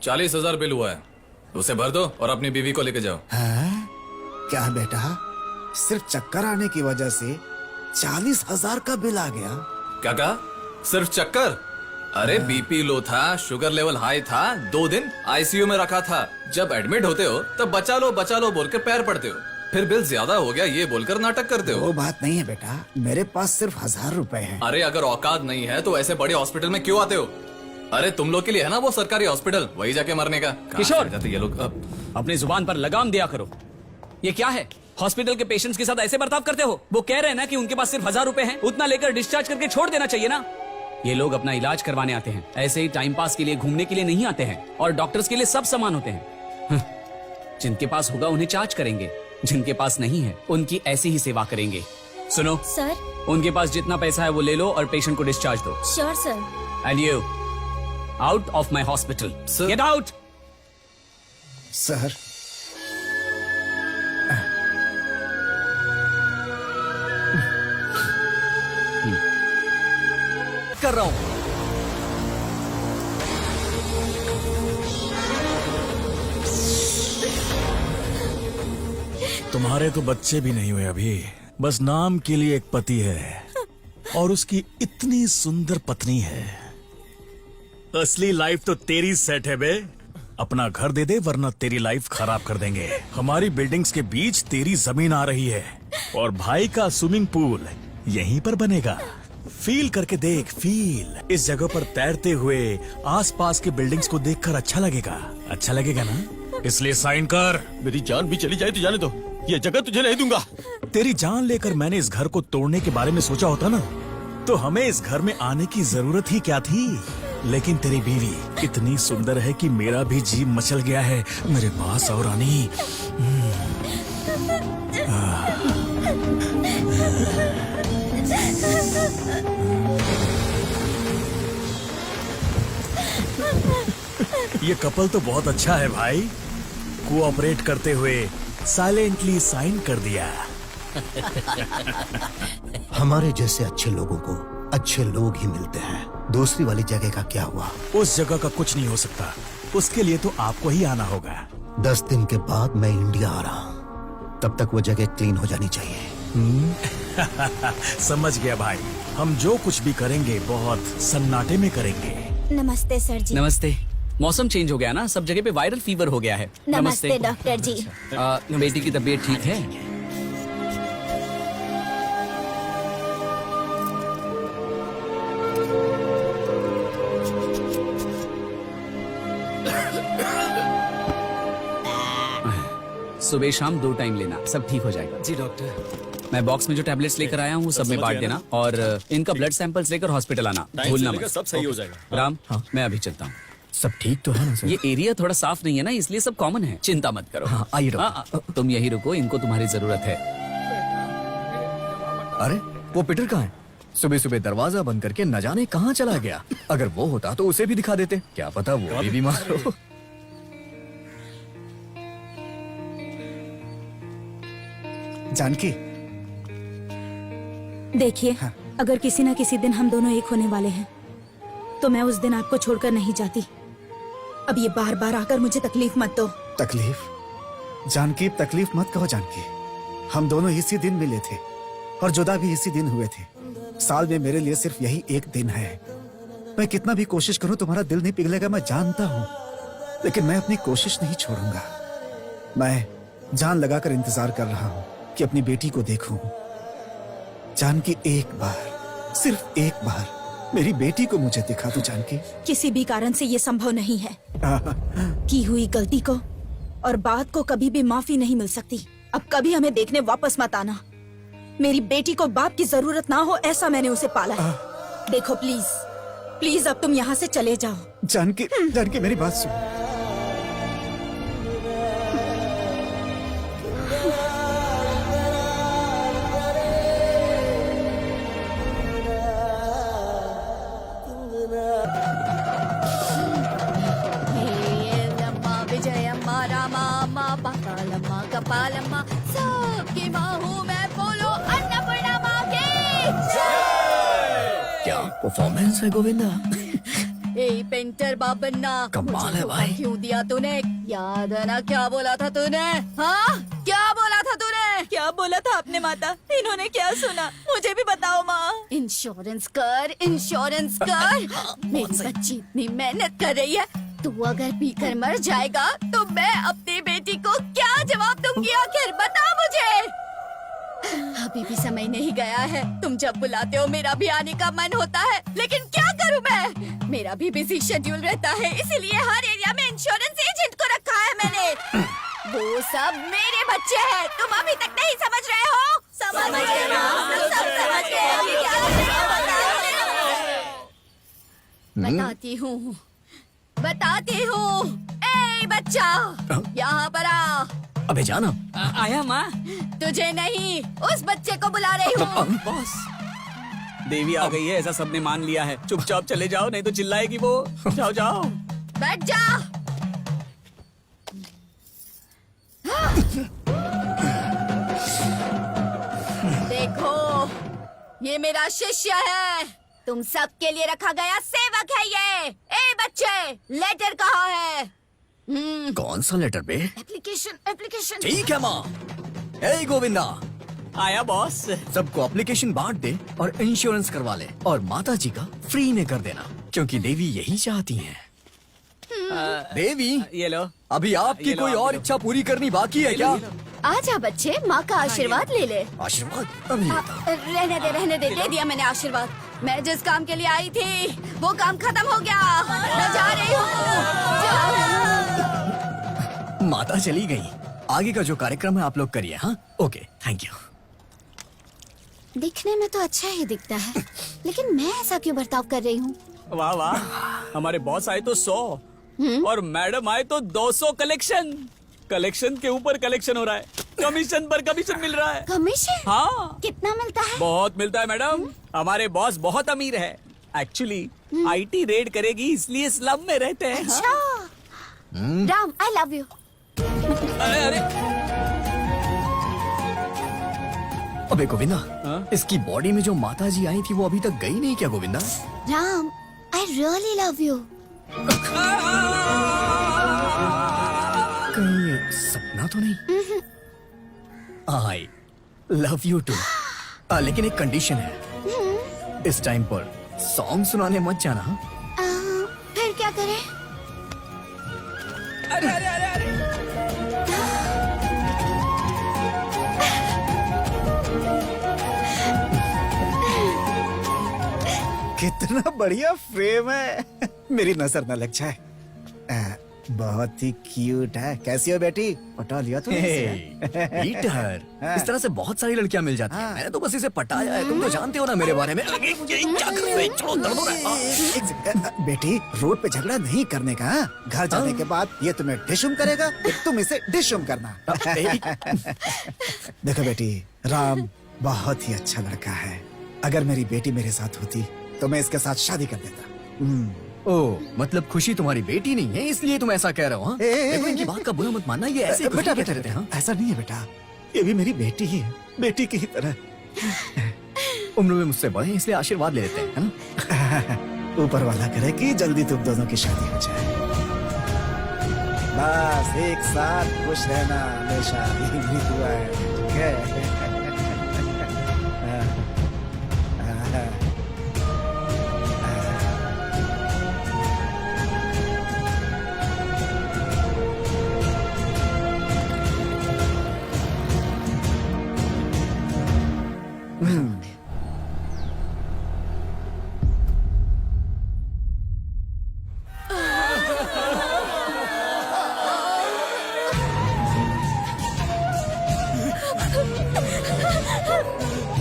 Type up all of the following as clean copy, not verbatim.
40,000 bill हुआ है, उसे भर दो और अपनी बीवी को लेके जाओ। हाँ? क्या बेटा, सिर्फ चक्कर आने की वजह से 40,000 का बिल आ गया? क्या कहा? सिर्फ चक्कर? अरे बीपी लो था, शुगर लेवल हाई था, 2 दिन आईसीयू में रखा था। जब एडमिट होते हो तब बचा लो बोल के पैर पड़ते हो, फिर बिल ज्यादा हो गया ये बोलकर नाटक करते हो। वो बात नहीं है बेटा, मेरे पास सिर्फ 1,000 रुपए हैं। अरे अगर औकात नहीं है तो ऐसे बड़े हॉस्पिटल में क्यों आते हो? अरे तुम लोग के लिए है ना वो सरकारी हॉस्पिटल, वही जाके मरने का। किशोर, जाते ये लोग। अपनी जुबान पर लगाम दिया करो। ये क्या है? हॉस्पिटल के पेशेंट्स के साथ ऐसे बर्ताव करते हो? वो कह रहे हैं ना कि उनके पास सिर्फ 1,000 रुपए हैं, उतना लेकर डिस्चार्ज करके छोड़ देना चाहिए ना। ये लोग अपना इलाज करवाने आते हैं, ऐसे ही टाइम पास के लिए घूमने के लिए नहीं आते हैं। और डॉक्टर्स के लिए सब समान होते हैं। जिनके पास होगा उन्हें चार्ज करेंगे, जिनके पास नहीं है उनकी ऐसी ही सेवा करेंगे। सुनो सर, उनके पास जितना पैसा है वो ले लो और पेशेंट को डिस्चार्ज दो। Sure sir. And you out of my hospital, get out. Sir, कर रहा हूं। तुम्हारे तो बच्चे भी नहीं हुए अभी, बस नाम के लिए एक पति है और उसकी इतनी सुंदर पत्नी है। असली लाइफ तो तेरी सेट है बे। अपना घर दे दे वरना तेरी लाइफ खराब कर देंगे। हमारी बिल्डिंग्स के बीच तेरी जमीन आ रही है और भाई का स्विमिंग पूल यहीं पर बनेगा। फील करके देख, फील। इस जगह पर तैरते हुए आसपास के बिल्डिंग्स को देखकर अच्छा लगेगा ना? इसलिए साइन कर। मेरी जान भी चली जाए तो जाने दो, ये जगह तुझे नहीं दूंगा। तेरी जान लेकर मैंने इस घर को तोड़ने के बारे में सोचा होता ना, तो हमें इस घर में आने की जरूरत ही क्या थी। लेकिन तेरी बीवी इतनी सुंदर है कि मेरा भी जी मचल गया है मेरे पास। और रानी, ये कपल तो बहुत अच्छा है भाई। कोऑपरेट करते हुए साइलेंटली साइन कर दिया। हमारे जैसे अच्छे लोगों को अच्छे लोग ही मिलते हैं। दूसरी वाली जगह का क्या हुआ? उस जगह का कुछ नहीं हो सकता, उसके लिए तो आपको ही आना होगा। 10 दिन के बाद मैं इंडिया आ रहा हूँ, तब तक वो जगह क्लीन हो जानी चाहिए। समझ गया भाई, हम जो कुछ भी करेंगे बहुत सन्नाटे में करेंगे। नमस्ते सर जी। नमस्ते। मौसम चेंज हो गया ना, सब जगह पे वायरल फीवर हो गया है। नमस्ते डॉक्टर जी। बेटी की तबीयत ठीक है? सुबह शाम 2 टाइम लेना, सब ठीक हो जाएगा। जी डॉक्टर। मैं बॉक्स में जो टैबलेट्स लेकर आया हूँ वो सब में बांट देना और इनका ब्लड सैंपल्स लेकर हॉस्पिटल आना, भूलना मत। सब सही हो जाएगा। राम, मैं अभी चलता हूँ। सब ठीक तो है ना सर? ये एरिया थोड़ा साफ नहीं है ना, इसलिए सब कॉमन है, चिंता मत करो। हाँ, आइए डॉक्टर। तुम यही रुको, इनको तुम्हारी जरूरत है। अरे वो पीटर कहाँ है? सुबह सुबह दरवाजा बंद करके न जाने कहाँ चला गया। अगर वो होता तो उसे भी दिखा देते, क्या पता वो भी बीमार हो। जानकी, देखिए, अगर किसी न किसी दिन हम दोनों एक होने वाले हैं तो मैं उस दिन आपको छोड़कर नहीं जाती। अब ये बार बार आकर मुझे तकलीफ मत दो। तकलीफ? जानकी, तकलीफ मत कहो जानकी। हम दोनों इसी दिन मिले थे और जुदा भी इसी दिन हुए थे। साल में मेरे लिए सिर्फ यही एक दिन है। मैं कितना भी कोशिश करूं तुम्हारा दिल नहीं पिघलेगा, मैं जानता हूं, लेकिन मैं अपनी कोशिश नहीं छोड़ूंगा। मैं जान लगाकर इंतजार कर रहा हूं कि अपनी बेटी को देखूं। जानकी, एक बार, सिर्फ एक बार मेरी बेटी को मुझे दिखा दो जानकी। किसी भी कारण से ये संभव नहीं है। की हुई गलती को और बात को कभी भी माफी नहीं मिल सकती। अब कभी हमें देखने वापस मत आना। मेरी बेटी को बाप की जरूरत ना हो ऐसा मैंने उसे पाला है। देखो प्लीज, प्लीज अब तुम यहाँ से चले जाओ। जानकी, जानकी मेरी बात सुन। कपालम्मा सबकी माँ हूँ मैं, बोलो अन्नपूर्णा माँ की। क्या परफॉर्मेंस है गोविंदा? ए पेंटर बाबन्ना, कमाल मुझे है धोखा भाई। क्यों दिया तूने? याद है ना क्या बोला था तूने? हाँ, क्या बोला था तूने? क्या बोला था आपने माता? इन्होंने क्या सुना? मुझे भी बताओ माँ। इंश्योरेंस कर, इंश्योरेंस कर। मेरी बच्ची इतनी मेहनत कर रही है, तू अगर पीकर मर जाएगा तो मैं अपनी बेटी को क्या जवाब दूंगी? आखिर बता मुझे। अभी भी समय नहीं गया है। तुम जब बुलाते हो मेरा भी आने का मन होता है, लेकिन क्या करूं मैं? मेरा भी बिजी शेड्यूल रहता है, इसीलिए हर एरिया में इंश्योरेंस एजेंट को रखा है मैंने। वो सब मेरे बच्चे हैं, तुम अभी तक नहीं समझ रहे हो? समझ गए ना? सब समझ गए। अभी क्या बताती हूँ। ए बच्चा, यहाँ पर आ। अबे जाना। आया माँ। तुझे नहीं, उस बच्चे को बुला रही हूँ। बॉस, देवी आ गई है ऐसा सबने मान लिया है। चुपचाप चले जाओ नहीं तो चिल्लाएगी वो। जाओ जाओ। बैठ जा। देखो, ये मेरा शिष्य है, तुम सबके लिए रखा गया सेवक है ये। ए बच्चे, लेटर कहाँ है? कौन सा लेटर बे? एप्लीकेशन। ठीक है माँ। ए गोविंदा, आया बॉस। सबको एप्लीकेशन बांट दे और इंश्योरेंस करवा ले और माता जी का फ्री में कर देना, क्योंकि देवी यही चाहती हैं। देवी, ये लो। अभी आपकी ये लो, कोई आप और लो। इच्छा पूरी करनी बाकी है क्या? आजा बच्चे, माँ का आशीर्वाद ले ले। आशीर्वाद अभी लेता। रहने दे दिया मैंने आशीर्वाद। मैं जिस काम के लिए आई थी वो काम खत्म हो गया, मैं जा रही हूँ। माता चली गई, आगे का जो कार्यक्रम है आप लोग करिए। हाँ, ओके, थैंक यू। दिखने में तो अच्छा ही दिखता है, लेकिन मैं ऐसा क्यों बर्ताव कर रही हूँ? वाह वाह, हमारे बॉस आए तो 100 और मैडम आए तो 200 कलेक्शन। कलेक्शन के ऊपर कलेक्शन हो रहा है, कमीशन पर कमीशन मिल रहा है। कमीशन? हाँ, कितना मिलता है? बहुत मिलता है मैडम। हमारे बॉस बहुत अमीर है। एक्चुअली आईटी रेड करेगी इसलिए स्लम में रहते हैं। अच्छा। Ram, I love you. अरे अरे, अबे गोविंदा, इसकी बॉडी में जो माता जी आई थी वो अभी तक गई नहीं क्या Govinda? Ram, I really love you. कहीं ये सपना तो नहीं? आई लव यू टू, लेकिन एक कंडीशन है। इस टाइम पर सॉन्ग सुनाने मत जाना। फिर क्या करें? अरे अरे अरे अरे। कितना बढ़िया फ्रेम है। मेरी नजर न लग जाए। बहुत ही क्यूट है। कैसी हो बेटी? पटा लिया तूने इसे? पीटर, इस तरह से बहुत सारी लड़कियां मिल जाती हैं। मैंने तो बस इसे पटाया है, तुम तो जानते हो ना मेरे बारे में। क्या कर रहे हो? चलो, दर्द हो रहा है। बेटी, रोड पे झगड़ा नहीं करने का। घर जाने के बाद ये तुम्हें डिशुम करेगा, फिर तुम इसे डिशुम करना। देखो बेटी, राम बहुत ही अच्छा लड़का है। अगर मेरी बेटी मेरे साथ होती तो मैं इसके साथ शादी कर देता। ओ, मतलब खुशी तुम्हारी बेटी नहीं है इसलिए तुम ऐसा कह रहे हो? हाँ? देखो, इनकी बात का बुरा मत मानना, ये ऐसे बेटा कहते रहते हैं। हाँ? ऐसा नहीं है बेटा, ये भी मेरी बेटी ही है, बेटी की ही तरह। उम्र में मुझसे बड़े हैं, इसलिए आशीर्वाद ले लेते हैं, है ना? ऊपर वाला करे कि जल्दी तुम दोनों की शादी हो जाए। बस एक साथ खुश रहना हमेशा, यही भी दुआ है, ठीक है?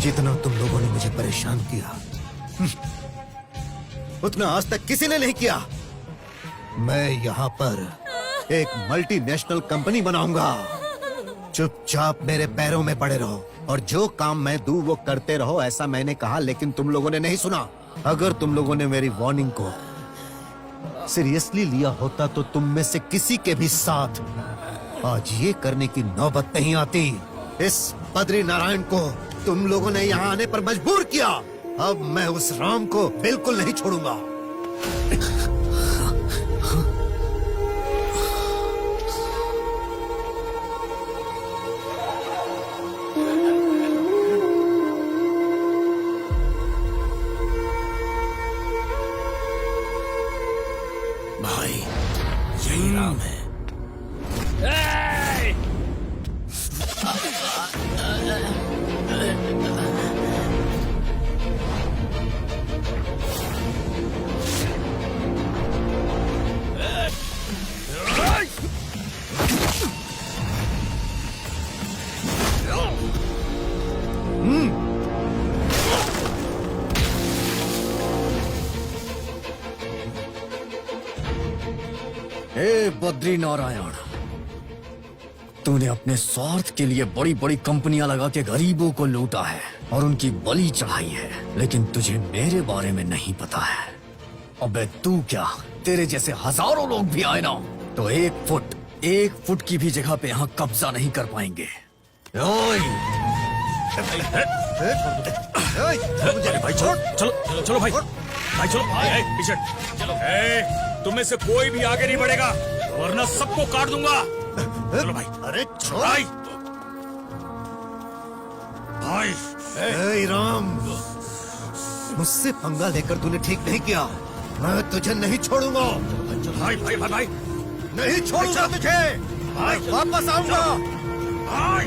जितना तुम लोगों ने मुझे परेशान किया, उतना आज तक किसी ने नहीं किया। मैं यहाँ पर एक मल्टीनेशनल कंपनी बनाऊंगा। चुपचाप मेरे पैरों में पड़े रहो और जो काम मैं दूं वो करते रहो, ऐसा मैंने कहा, लेकिन तुम लोगों ने नहीं सुना। अगर तुम लोगों ने मेरी वार्निंग को सीरियसली लिया होता तो तुम में से किसी के भी साथ आज ये करने की नौबत नहीं आती। इस बद्री नारायण को तुम लोगों ने यहाँ आने पर मजबूर किया। अब मैं उस राम को बिल्कुल नहीं छोड़ूंगा। यही राम है। हे बद्री नारायण, तूने अपने स्वार्थ के लिए बड़ी बड़ी कंपनियां लगा के गरीबों को लूटा है और उनकी बलि चढ़ाई है, लेकिन तुझे मेरे बारे में नहीं पता है। अबे तू क्या, तेरे जैसे हजारों लोग भी आए ना तो एक फुट की भी जगह पे यहाँ कब्जा नहीं कर पाएंगे। ओए! अरे भाई चलो चलो चलो चलो भाई भाई चलो भाई पीछे चलो। तुम में से कोई भी आगे नहीं बढ़ेगा वरना सबको काट दूंगा। चलो भाई। अरे छोड़ भाई भाई हे राम, मुझसे पंगा लेकर तूने ठीक नहीं किया। मैं तुझे नहीं छोड़ूंगा, भाई भाई भाई भाई नहीं छोड़ूंगा तुझे। भाई वापस आऊंगा। भाई